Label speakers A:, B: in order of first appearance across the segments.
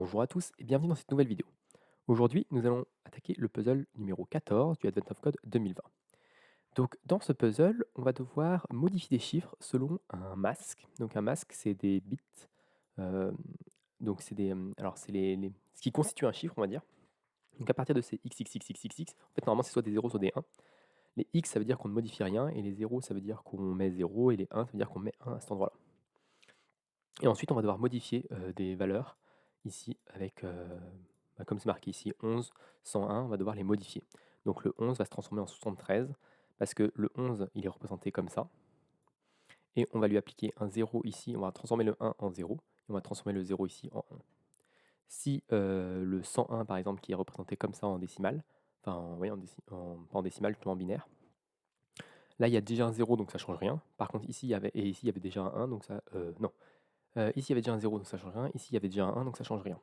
A: Bonjour à tous et bienvenue dans cette nouvelle vidéo. Aujourd'hui, nous allons attaquer le puzzle numéro 14 du Advent of Code 2020. Donc, dans ce puzzle, on va devoir modifier des chiffres selon un masque. Donc, un masque, c'est des bits. euh, donc, c'est des, alors, c'est ce qui constitue un chiffre, on va dire. Donc, à partir de ces x, en fait, normalement, c'est soit des 0, soit des 1. Les x, ça veut dire qu'on ne modifie rien, et les 0, ça veut dire qu'on met 0, et les 1, ça veut dire qu'on met 1 à cet endroit-là. Et ensuite, on va devoir modifier des valeurs ici avec, comme c'est marqué ici, 11, 101, on va devoir les modifier. Donc le 11 va se transformer en 73 parce que le 11, il est représenté comme ça. Et on va lui appliquer un 0 ici, on va transformer le 1 en 0, et on va transformer le 0 ici en 1. Si le 101, par exemple, qui est représenté comme ça en décimale, enfin, oui, pas en décimale, plutôt en binaire, là, il y a déjà un 0, donc ça ne change rien. Par contre, ici, il y avait déjà un 1, donc ça... non. Ici, il y avait déjà un 0, donc ça change rien. Ici, il y avait déjà un 1, donc ça change rien.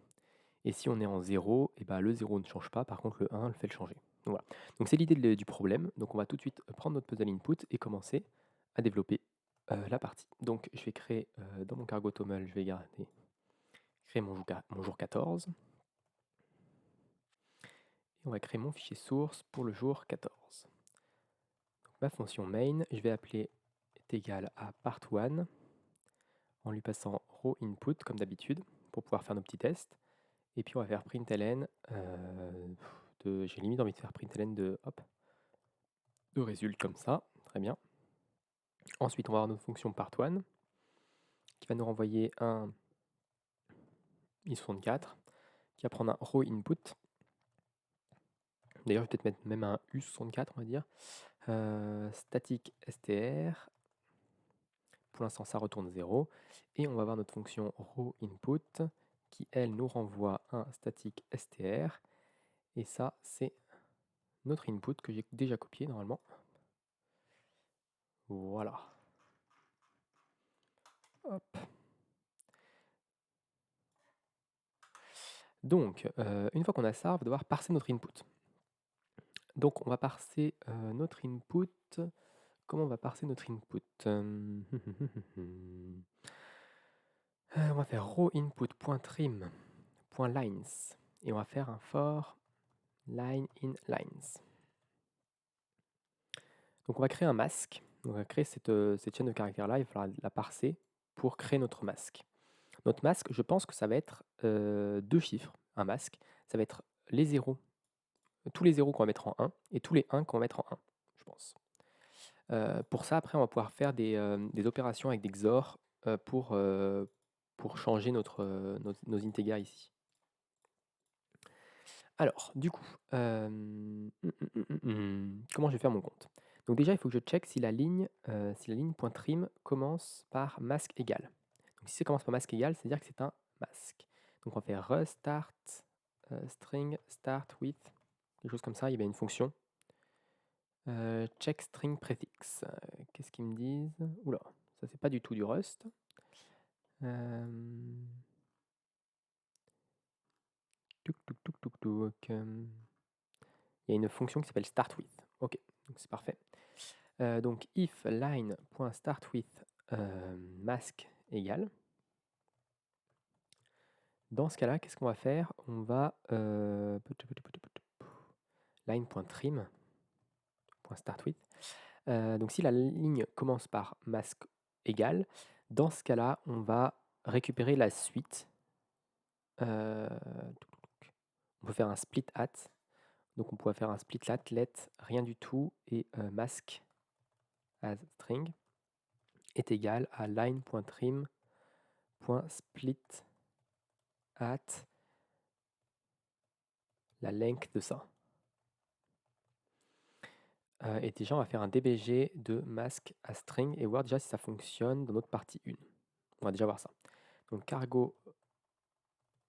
A: Et si on est en 0, et ben le 0 ne change pas, par contre le 1 le fait le changer. Donc voilà. Donc c'est l'idée du problème. Donc on va tout de suite prendre notre puzzle input et commencer à développer la partie. Donc je vais créer dans mon cargo toml, je vais créer mon jour 14. Et on va créer mon fichier source pour le jour 14. Donc ma fonction main, je vais appeler est égal à part1 en lui passant row input comme d'habitude pour pouvoir faire nos petits tests. Et puis on va faire println j'ai limite envie de faire println de résulte comme ça, très bien. Ensuite, on va avoir notre fonction part1 qui va nous renvoyer un i64 qui va prendre un row input. D'ailleurs, je vais peut-être mettre même un u64, on va dire. Static str. Pour l'instant, ça retourne 0. Et on va avoir notre fonction row input qui, elle, nous renvoie un static str. Et ça, c'est notre input que j'ai déjà copié normalement. Voilà. Hop. Donc, une fois qu'on a ça, on va devoir parser notre input. Donc, on va parser notre input. Comment on va parser notre input On va faire row input.trim.lines et on va faire un for line in lines. Donc, on va créer un masque. Donc, on va créer cette chaîne de caractères-là. Il va falloir la parser pour créer notre masque. Notre masque, je pense que ça va être deux chiffres, un masque. Ça va être les zéros, tous les zéros qu'on va mettre en 1 et tous les 1 qu'on va mettre en 1, je pense. Pour ça, après, on va pouvoir faire des opérations avec des XOR pour changer nos integers ici. Alors, du coup, comment je vais faire mon compte? Donc déjà, il faut que je check si la ligne .trim commence par masque égal. Donc si ça commence par masque égal, c'est-à-dire que c'est un masque. Donc on va faire restart string start with, quelque chose comme ça, il y a bien une fonction. Check string prefix. Qu'est-ce qu'ils me disent? Oula, ça c'est pas du tout du Rust. Il y a une fonction qui s'appelle start with. Ok, donc c'est parfait. Donc if line.startWith masque égale. Dans ce cas-là, qu'est-ce qu'on va faire? On va line.trim.startWith. Donc si la ligne commence par masque égal, dans ce cas-là, on va récupérer la suite. On peut faire un split at. Donc on pourrait faire un split at, let, rien du tout, et masque as string est égal à line.trim.split at la length de ça. Et déjà, on va faire un dbg de masque à string et voir déjà si ça fonctionne dans notre partie 1. On va déjà voir ça. Donc cargo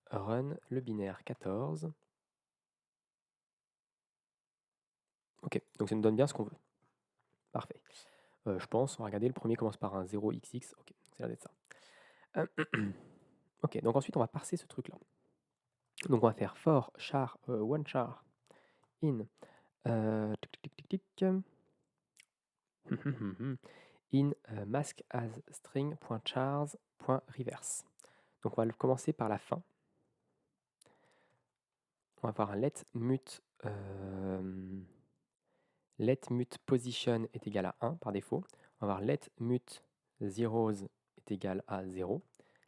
A: run le binaire 14. Ok, donc ça nous donne bien ce qu'on veut. Parfait. Je pense, on va regarder, le premier commence par un 0xx. Ok, c'est l'air d'être ça. Ok, donc ensuite on va parser ce truc-là. Donc on va faire for char one char in in mask as string.chars.reverse. Donc on va commencer par la fin. on va avoir un let mut position est égal à 1 par défaut. On va avoir let mut zeros est égal à 0.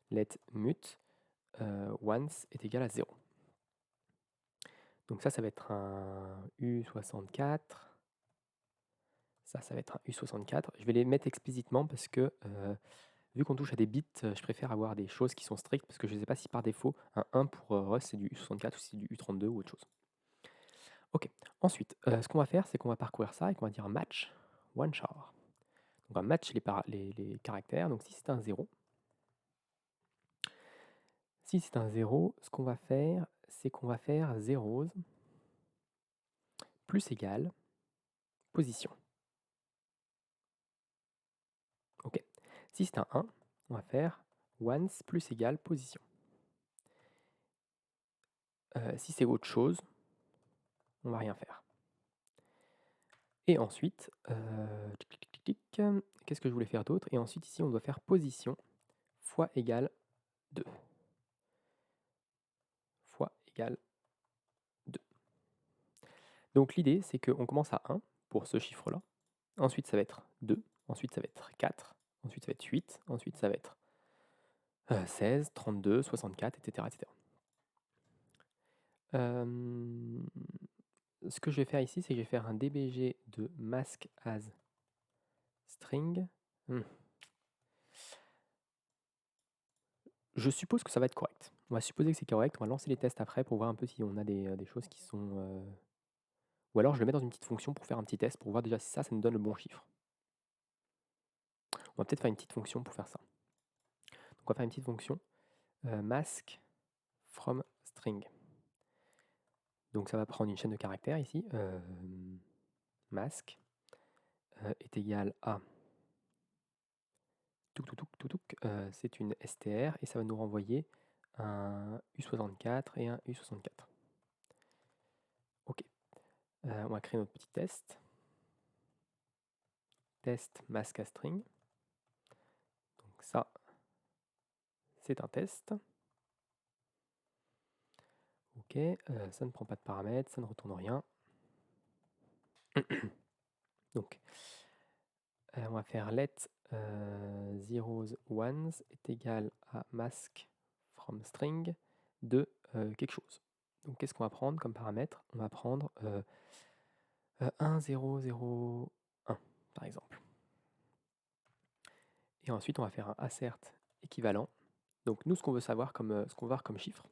A: Let mut once est égal à 0. Donc ça va être un U64. Ça va être un U64. Je vais les mettre explicitement parce que vu qu'on touche à des bits, je préfère avoir des choses qui sont strictes parce que je ne sais pas si par défaut, un 1 pour Rust c'est du U64 ou c'est du U32 ou autre chose. Ok, ensuite, ce qu'on va faire, c'est qu'on va parcourir ça et qu'on va dire match one char. On va match les caractères. Donc si c'est un 0, ce qu'on va faire, c'est qu'on va faire zeros plus égal position. Ok. Si c'est un 1, on va faire once plus égal position. Si c'est autre chose, on va rien faire. Et ensuite, qu'est-ce que je voulais faire d'autre? Et ensuite, ici, on doit faire position fois égale 2. Fois égale 2. Donc l'idée, c'est qu'on commence à 1 pour ce chiffre-là. Ensuite, ça va être 2. Ensuite, ça va être 4. Ensuite, ça va être 8. Ensuite, ça va être 16, 32, 64, etc. etc. Ce que je vais faire ici, c'est que je vais faire un dbg de mask as string. Je suppose que ça va être correct. On va supposer que c'est correct. On va lancer les tests après pour voir un peu si on a des choses qui sont... Ou alors je le mets dans une petite fonction pour faire un petit test pour voir déjà si ça nous donne le bon chiffre. On va peut-être faire une petite fonction pour faire ça. Donc on va faire une petite fonction mask from string. Donc ça va prendre une chaîne de caractères ici. Mask est égal à c'est une str et ça va nous renvoyer un U64 et un U64. Ok. On va créer notre petit test. Test mask à string. Donc ça, c'est un test. Ok, ça ne prend pas de paramètres, ça ne retourne rien. Donc, on va faire let zeros ones est égal à mask from string de quelque chose. Donc, qu'est-ce qu'on va prendre comme paramètre? On va prendre 1, 0, 0, 1, par exemple. Et ensuite, on va faire un assert équivalent. Donc, nous, ce qu'on veut savoir comme, ce qu'on va voir comme chiffre,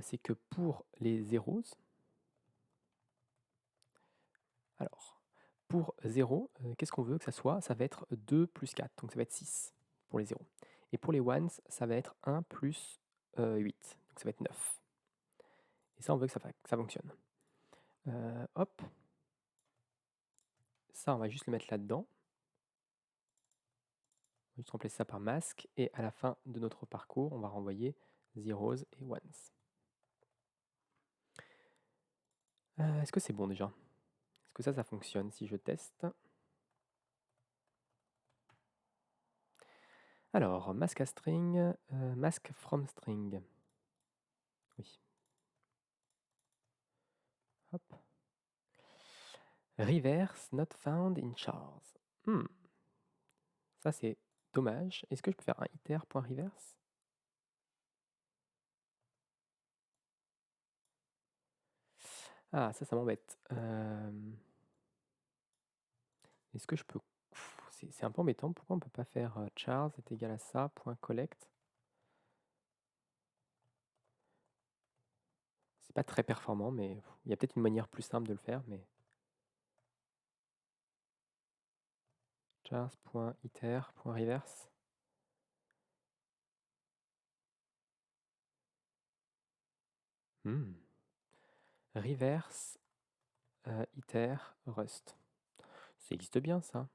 A: c'est que pour les zeros, alors, pour 0, qu'est-ce qu'on veut que ça soit? Ça va être 2 plus 4, donc ça va être 6 pour les 0. Et pour les ones, ça va être 1 plus 8, donc ça va être 9. Et ça, on veut que ça fonctionne. Hop. Ça, on va juste le mettre là-dedans. On va juste remplacer ça par mask. Et à la fin de notre parcours, on va renvoyer zeros et ones. Est-ce que c'est bon déjà? Est-ce que ça fonctionne si je teste? Alors, mask à string, mask from string. Oui. Hop. Reverse not found in chars. Ça, c'est dommage. Est-ce que je peux faire un iter.reverse? Ah, ça m'embête. Est-ce que je peux... C'est un peu embêtant. Pourquoi on ne peut pas faire chars est égal à ça, point collect? C'est pas très performant, mais il y a peut-être une manière plus simple de le faire. Mais chars.iter.reverse. Reverse iter rust. Ça existe bien, ça.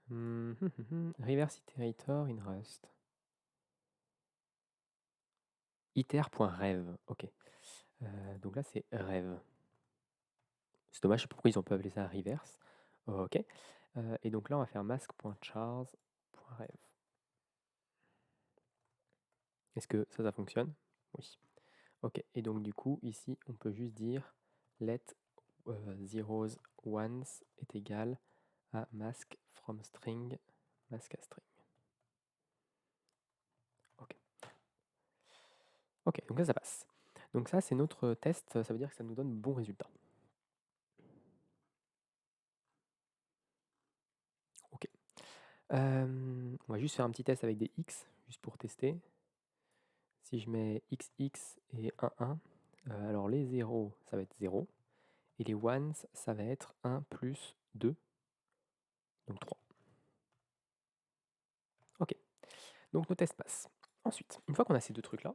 A: Reverse iterator in rust. iter.rev, ok. Donc là, c'est rev. C'est dommage, je sais pas pourquoi ils ont pas appelé ça reverse. Ok. Et donc là, on va faire mask.chars.rev. Est-ce que ça fonctionne? Oui. Ok, et donc du coup, ici, on peut juste dire let zeros, ones est égal à mask from string, mask à string. Ok. Ok, donc ça passe. Donc ça, c'est notre test, ça veut dire que ça nous donne bon résultat. Ok. On va juste faire un petit test avec des x, juste pour tester. Si je mets xx et 1, 1, alors les 0, ça va être 0. Et les ones, ça va être 1 plus 2, donc 3. Ok, donc nos tests passent. Ensuite, une fois qu'on a ces deux trucs-là,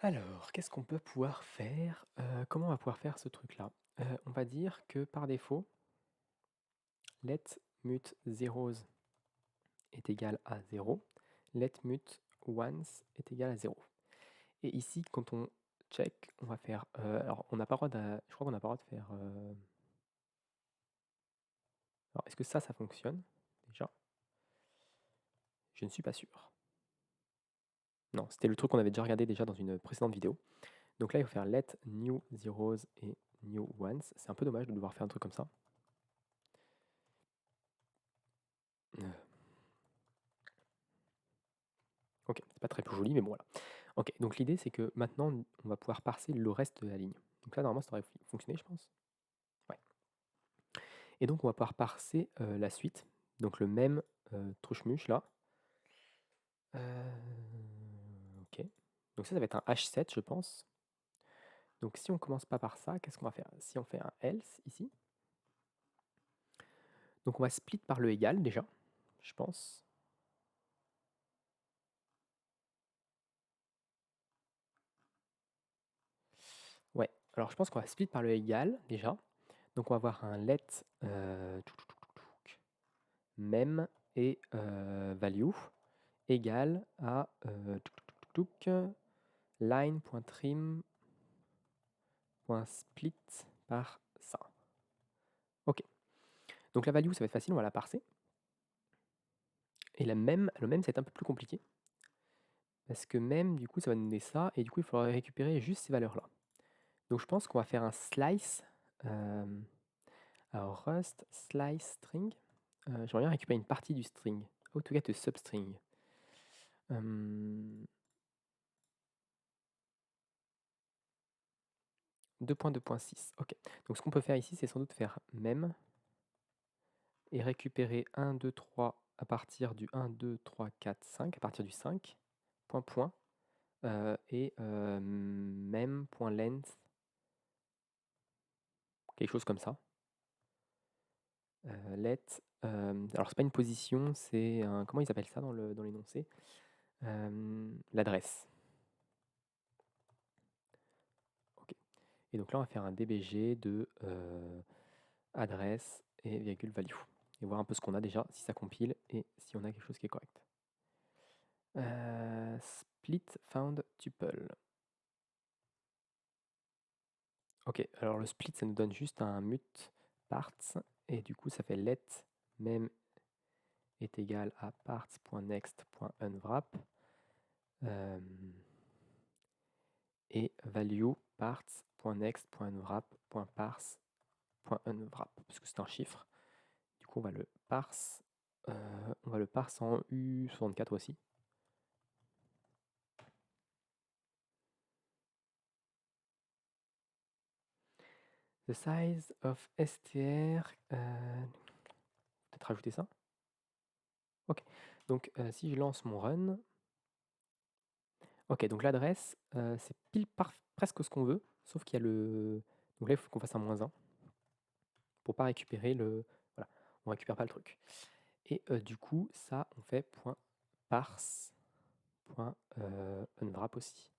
A: alors, qu'est-ce qu'on peut pouvoir faire? Comment on va pouvoir faire ce truc-là? On va dire que par défaut, let mut zeros est égal à 0, let mut ones est égal à 0. Et ici, quand on check, on va faire... alors, on n'a pas le droit de... Je crois qu'on n'a pas le droit de faire... Alors, est-ce que ça fonctionne déjà? Je ne suis pas sûr. Non, c'était le truc qu'on avait déjà regardé déjà dans une précédente vidéo. Donc là, il faut faire let new zeros et new ones. C'est un peu dommage de devoir faire un truc comme ça. Ok, c'est pas très joli, mais bon voilà. Ok, donc l'idée c'est que maintenant on va pouvoir parser le reste de la ligne. Donc là, normalement, ça devrait fonctionner, je pense. Ouais. Et donc on va pouvoir parser la suite. Donc le même truchmuche là. Ok. Donc ça va être un H7, je pense. Donc si on commence pas par ça, qu'est-ce qu'on va faire? Si on fait un else ici, donc on va split par le égal déjà, je pense. Ouais, alors je pense qu'on va split par le égal déjà. Donc on va avoir un let mem et value égale à line.trim.split par ça. Ok. Donc la value, ça va être facile, on va la parser. Et le même, c'est un peu plus compliqué. Parce que même, du coup, ça va nous donner ça. Et du coup, il faudra récupérer juste ces valeurs-là. Donc je pense qu'on va faire un slice. Alors Rust slice string. J'aimerais bien récupérer une partie du string. How to get a substring. 2.2.6. Ok. Donc ce qu'on peut faire ici, c'est sans doute faire même et récupérer 1, 2, 3 à partir du 1, 2, 3, 4, 5, à partir du 5, point, et même.length, quelque chose comme ça. Let, alors c'est pas une position, c'est un, comment ils appellent ça dans l'énoncé? L'adresse. Ok. Et donc là, on va faire un dbg de adresse et virgule value. Et voir un peu ce qu'on a déjà, si ça compile et si on a quelque chose qui est correct. Split found tuple. Ok, alors le split, ça nous donne juste un mut parts, et du coup, ça fait let mem est égal à parts.next.unwrap et value parts.next.unwrap.parse.unwrap, parce que c'est un chiffre. Du coup, on va le parse en U64 aussi. The size of str, peut-être rajouter ça. Ok, donc si je lance mon run, ok, donc l'adresse, c'est pile presque ce qu'on veut, sauf qu'il y a le... Donc là, il faut qu'on fasse un -1 pour pas récupérer le... Voilà, on récupère pas le truc. Et du coup, ça, on fait .parse.unwrap aussi.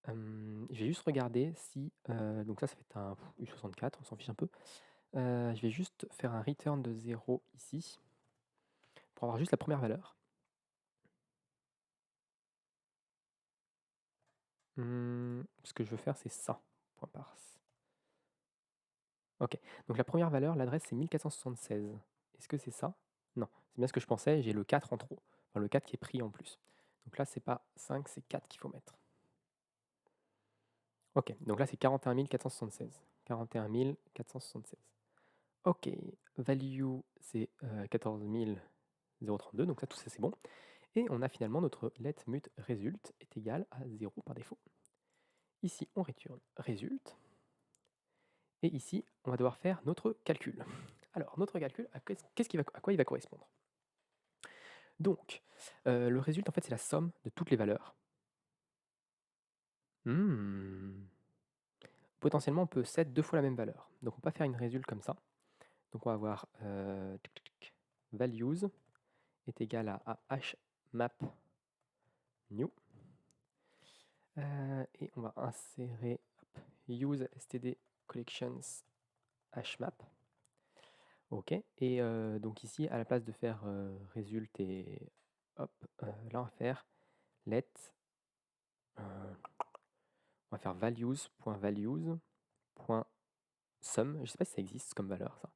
A: Je vais juste regarder si... donc ça fait un U64, on s'en fiche un peu. Je vais juste faire un return de 0 ici, pour avoir juste la première valeur. Ce que je veux faire, c'est ça, .parse. Ok, donc la première valeur, l'adresse, c'est 1476. Est-ce que c'est ça? Non, c'est bien ce que je pensais, j'ai le 4 en trop. Enfin, le 4 qui est pris en plus. Donc là, c'est pas 5, c'est 4 qu'il faut mettre. Ok, donc là, c'est 41 476. 41 476. Ok, value, c'est 14 032, donc ça, tout ça, c'est bon. Et on a finalement notre let mut result est égal à 0 par défaut. Ici, on retourne result. Et ici, on va devoir faire notre calcul. Alors, notre calcul, à quoi il va correspondre? Donc, le résultat, en fait, c'est la somme de toutes les valeurs. Potentiellement, on peut set 2 fois la même valeur. Donc, on va faire une résulte comme ça. Donc, on va avoir values est égal à hmap new. Et on va insérer use std collections hmap. Ok, et donc ici, à la place de faire result et hop, là on va faire let, on va faire values.values.sum, je sais pas si ça existe comme valeur ça.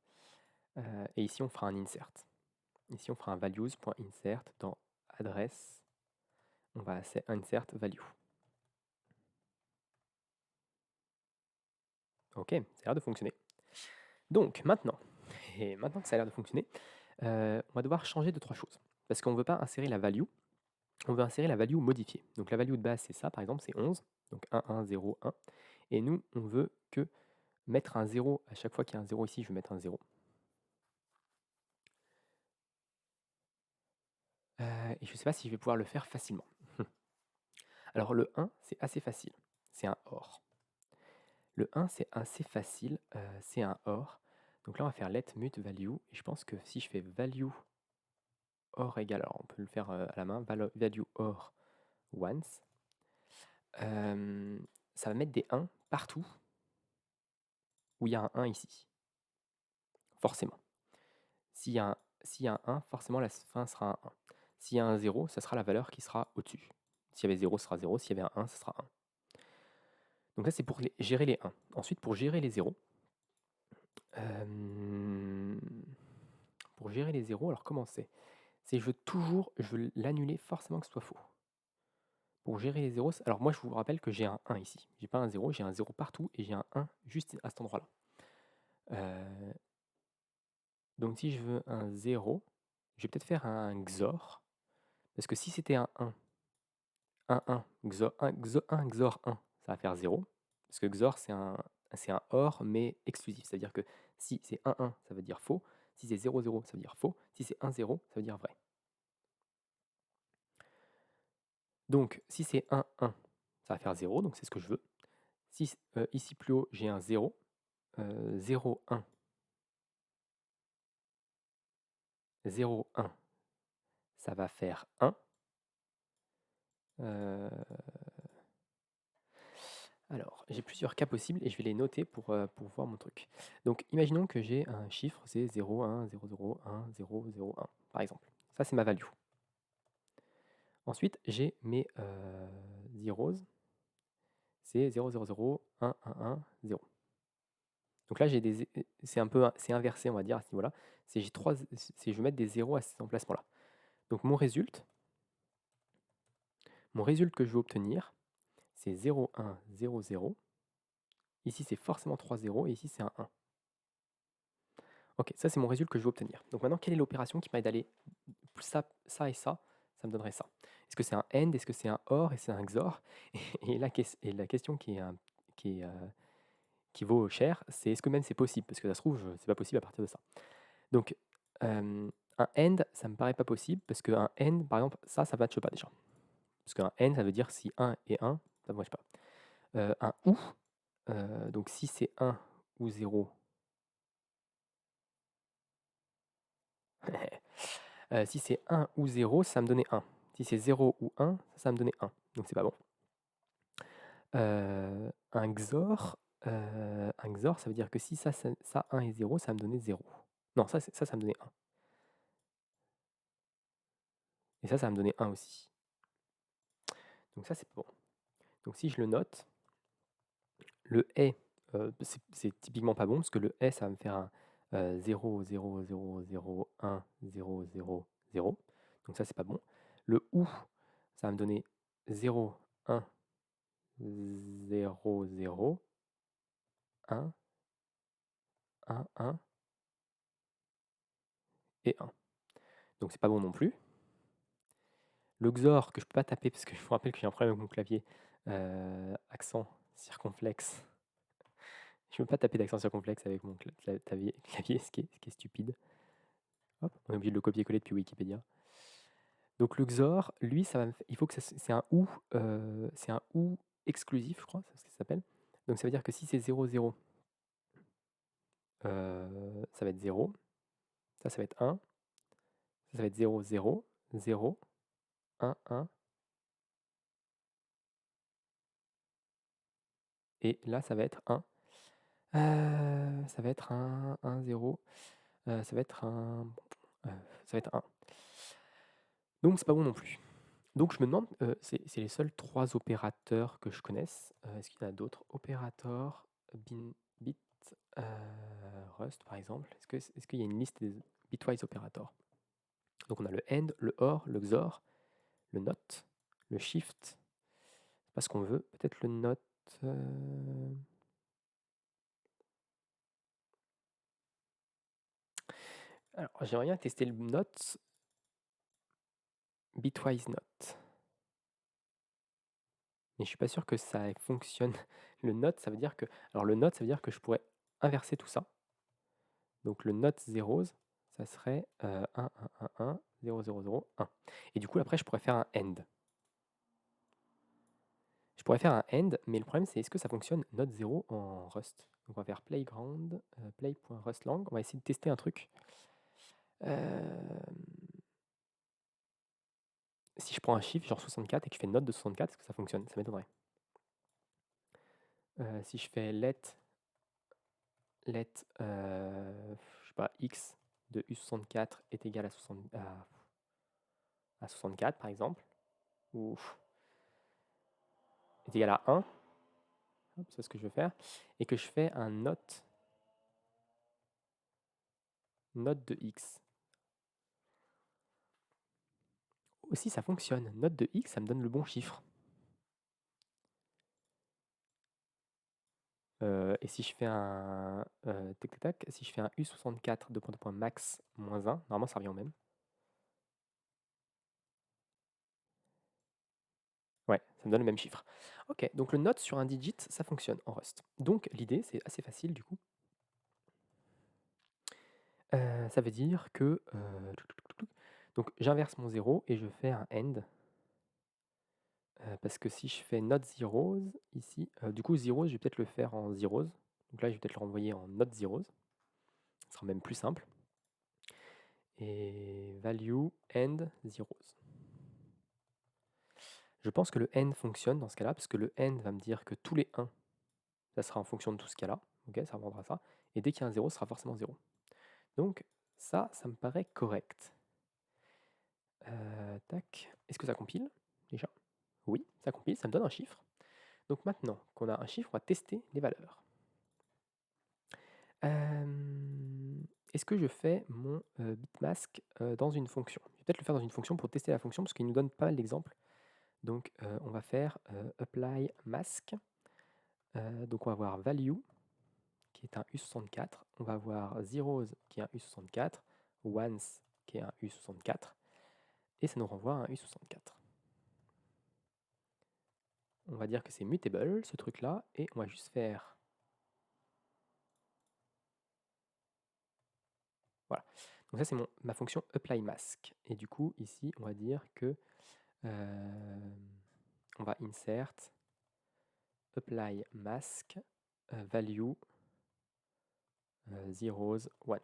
A: Et ici on fera un insert. Ici on fera un values.insert dans adresse, on va insert value. Ok, ça a l'air de fonctionner. Donc maintenant, et maintenant que ça a l'air de fonctionner, on va devoir changer de 3 choses. Parce qu'on ne veut pas insérer la value, on veut insérer la value modifiée. Donc la value de base, c'est ça, par exemple, c'est 11. Donc 1, 1, 0, 1. Et nous, on veut que mettre un 0 à chaque fois qu'il y a un 0 ici, je vais mettre un 0. Et je ne sais pas si je vais pouvoir le faire facilement. Alors le 1, c'est assez facile. C'est un OR. Le 1, c'est assez facile. C'est un OR. Donc là, on va faire let mut value. Et je pense que si je fais value OR égale, alors on peut le faire à la main, value OR once, ça va mettre des 1 partout où il y a un 1 ici. Forcément. S'il y a un 1, forcément la fin sera un 1. S'il y a un 0, ça sera la valeur qui sera au-dessus. S'il y avait 0, ce sera 0. S'il y avait un 1, ce sera 1. Donc ça, c'est pour gérer les 1. Ensuite, pour gérer les 0, alors comment c'est? C'est je veux l'annuler forcément que ce soit faux. Pour gérer les 0, alors moi je vous rappelle que j'ai un 1 ici. J'ai pas un 0, j'ai un 0 partout et j'ai un 1 juste à cet endroit-là. Donc si je veux un 0, je vais peut-être faire un XOR. Parce que si c'était un 1, 1 XOR 1, ça va faire 0. Parce que XOR, c'est un OR, mais exclusif. C'est-à-dire que si c'est 1, 1, ça veut dire faux. Si c'est 0, 0, ça veut dire faux. Si c'est 1, 0, ça veut dire vrai. Donc, si c'est 1, 1, ça va faire 0, donc c'est ce que je veux. Si ici plus haut, j'ai un 0, 0, 1, 0, 1, ça va faire 1. Alors, j'ai plusieurs cas possibles et je vais les noter pour voir mon truc. Donc, imaginons que j'ai un chiffre, c'est 0, 1, 0, 0, 1, 0, 0, 1, par exemple. Ça, c'est ma value. Ensuite, j'ai mes zeros. C'est 0, 0, 0, 1, 1, 1, 0. Donc là, c'est inversé, on va dire, à ce niveau-là. Je vais mettre des zéros à cet emplacement-là. Donc mon résultat que je veux obtenir, c'est 0, 1, 0, 0. Ici, c'est forcément 3 0 et ici, c'est un 1. Ok, ça, c'est mon résultat que je veux obtenir. Donc maintenant, quelle est l'opération qui m'aide d'aller ça et ça? Ça me donnerait ça. Est-ce que c'est un AND? Est-ce que c'est un OR? Et c'est un XOR? Et la question qui vaut cher, c'est est-ce que même c'est possible? Parce que ça se trouve, c'est pas possible à partir de ça. Donc, un AND, ça me paraît pas possible, parce qu'un AND, par exemple, ça ne matche pas déjà. Parce qu'un AND, ça veut dire si 1 et 1, ça ne matche pas. Un OU, donc si c'est 1 ou 0, si c'est 1 ou 0, ça me donnait 1. Si c'est 0 ou 1, ça me donnait 1. Donc c'est pas bon. Un XOR, ça veut dire que si ça 1 et 0, ça me donnait 0. Non, ça me donnait 1. Et ça me donnait 1 aussi. Donc ça, c'est bon. Donc si je le note, le est c'est typiquement pas bon parce que le S, ça va me faire un 0, 0, 0, 0, 1, 0, 0, 0. Donc ça, c'est pas bon. Le OU, ça va me donner 0, 1, 0, 0, 1, 1, 1 et 1. Donc c'est pas bon non plus. Le XOR, que je peux pas taper parce que je vous rappelle que j'ai un problème avec mon clavier, accent circonflexe. Je ne peux pas taper d'accent circonflexe avec mon clavier, ce qui est stupide. Hop, on est obligé de le copier-coller depuis Wikipédia. Donc le XOR, lui, il faut que c'est un OU exclusif, je crois, c'est ce que ça s'appelle. Donc ça veut dire que si c'est 0, 0, ça va être 0. Ça va être 1. Ça va être 0, 0, 0, 1, 1. Et là, ça va être 1. Ça va être un 1, 0. Ça va être un... ça va être 1. Donc c'est pas bon non plus. Donc je me demande, c'est les seuls 3 opérateurs que je connaisse. Est-ce qu'il y en a d'autres? Opérateurs, bit, Rust par exemple. Est-ce qu'il y a une liste des bitwise operators? Donc on a le AND, le OR, le XOR, le NOT, le SHIFT. C'est pas ce qu'on veut. Peut-être le NOT. Alors j'aimerais bien tester le NOT. Bitwise NOT. Mais je suis pas sûr que ça fonctionne. Le NOT, ça veut dire que... Alors le NOT, ça veut dire que je pourrais inverser tout ça. Donc le NOT zeros, ça serait 1, 1, 1, 1, 0, 0, 0, 1. Et du coup, après, je pourrais faire un AND. Je pourrais faire un AND, mais le problème, c'est est-ce que ça fonctionne NOT 0 en Rust? Donc on va faire playground, play.rustlang. On va essayer de tester un truc. Si je prends un chiffre, genre 64, et que je fais NOT de 64, est-ce que ça fonctionne? Ça m'étonnerait. Si je fais let je sais pas, x de u64 est égal à 64 par exemple, ou est égal à 1, c'est ce que je veux faire, et que je fais un note de x. Aussi ça fonctionne, note de x, ça me donne le bon chiffre. Et si je fais un si je fais un u64 de max moins 1, normalement ça revient au même. Ouais, ça me donne le même chiffre. Ok, donc le note sur un digit, ça fonctionne en Rust. Donc l'idée, c'est assez facile du coup. Ça veut dire que donc j'inverse mon 0 et je fais un AND. Parce que si je fais not zeros ici, du coup zeros, je vais peut-être le faire en zeros. Donc là, je vais peut-être le renvoyer en not zeros. Ce sera même plus simple. Et value end zeros. Je pense que le end fonctionne dans ce cas-là, parce que le end va me dire que tous les 1, ça sera en fonction de tout ce qu'il y a là. Ok, ça rendra ça. Et dès qu'il y a un 0, ce sera forcément 0. Donc ça me paraît correct. Tac. Est-ce que ça compile déjà? Oui, ça compile, ça me donne un chiffre. Donc maintenant qu'on a un chiffre, on va tester les valeurs. Est-ce que je fais mon bitmask dans une fonction? Je vais peut-être le faire dans une fonction pour tester la fonction, parce qu'il nous donne pas mal d'exemples. Donc on va faire apply mask. Donc on va avoir value, qui est un U64. On va avoir zeros, qui est un U64. Ones, qui est un U64. Et ça nous renvoie un U64. On va dire que c'est mutable, ce truc-là, et on va juste faire... Voilà. Donc ça, c'est ma fonction apply mask. Et du coup, ici, on va dire que on va insert apply mask value zeros ones.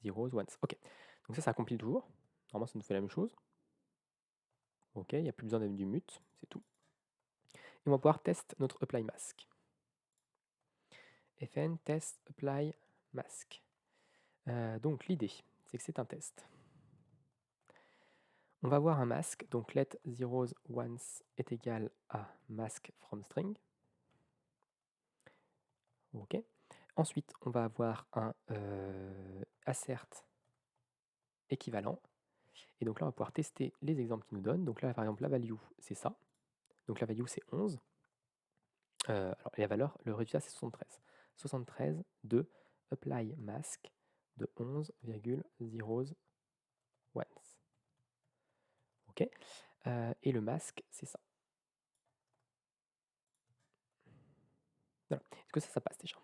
A: Zeros ones. Ok. Donc ça compile toujours. Normalement, ça nous fait la même chose. Ok, il n'y a plus besoin du mute, c'est tout. Et on va pouvoir tester notre apply mask. Fn test apply mask. Donc l'idée, c'est que c'est un test. On va avoir un mask, donc let zeros ones est égal à mask from string. OK. Ensuite, on va avoir un assert équivalent. Et donc là, on va pouvoir tester les exemples qu'il nous donne. Donc là, par exemple, la value, c'est ça. Donc la value, c'est 11. Alors, et la valeur, le résultat, c'est 73. 73 de apply mask de 11,0 ones. OK. Et le masque, c'est ça. Voilà. Est-ce que ça passe déjà?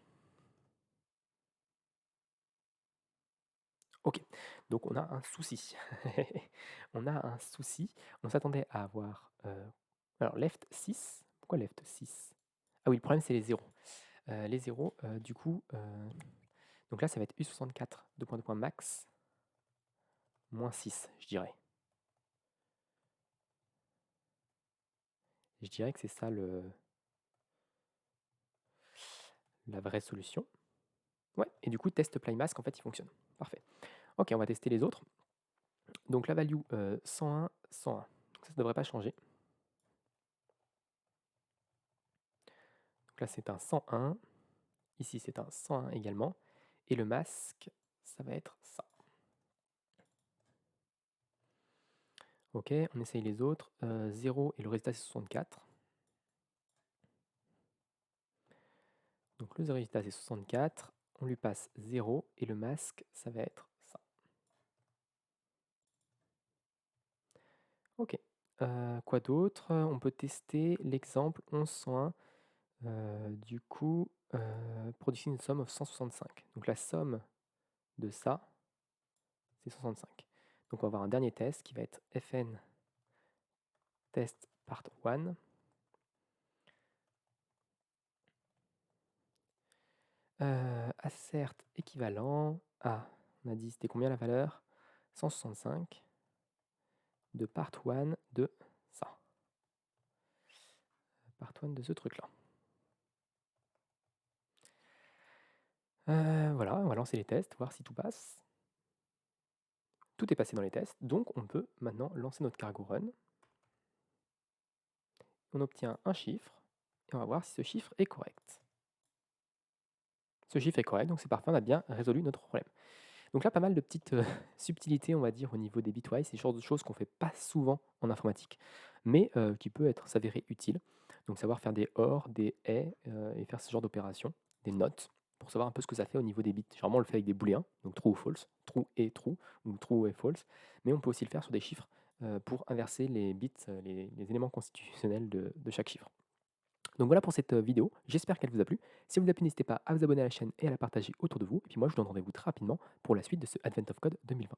A: OK. Donc on a un souci. On a un souci. On s'attendait à avoir alors left 6. Pourquoi left 6? Ah oui, le problème c'est les zéros. Les zéros, du coup, donc là ça va être U64, 2 max, moins 6, je dirais. Je dirais que c'est ça la vraie solution. Ouais, et du coup, test apply mask, en fait, il fonctionne. Parfait. Ok, on va tester les autres. Donc la value 101, 101. Donc ça ne devrait pas changer. Donc là, c'est un 101. Ici, c'est un 101 également. Et le masque, ça va être ça. Ok, on essaye les autres. 0 et le résultat, c'est 64. Donc le résultat, c'est 64. On lui passe 0 et le masque, ça va être ça. Ok. Quoi d'autre? On peut tester l'exemple 1101. Du coup, producing une somme of 165. Donc la somme de ça, c'est 65. Donc on va avoir un dernier test qui va être fn test part 1. Assert équivalent à, on a dit c'était combien la valeur? 165 de part 1 de ça. Part 1 de ce truc-là. Voilà, on va lancer les tests, voir si tout passe. Tout est passé dans les tests, donc on peut maintenant lancer notre cargo run. On obtient un chiffre, et on va voir si ce chiffre est correct. Ce chiffre est correct, donc c'est parfait, on a bien résolu notre problème. Donc là, pas mal de petites subtilités, on va dire, au niveau des bitwise, c'est le genre de choses qu'on ne fait pas souvent en informatique, mais qui peut s'avérer utile. Donc savoir faire des OR, des et faire ce genre d'opérations, des notes, pour savoir un peu ce que ça fait au niveau des bits. Généralement, on le fait avec des booléens, donc true ou false, true et true, ou true et false, mais on peut aussi le faire sur des chiffres pour inverser les bits, les éléments constitutionnels de chaque chiffre. Donc voilà pour cette vidéo, j'espère qu'elle vous a plu. Si elle vous a plu, n'hésitez pas à vous abonner à la chaîne et à la partager autour de vous. Et puis moi, je vous donne rendez-vous très rapidement pour la suite de ce Advent of Code 2020.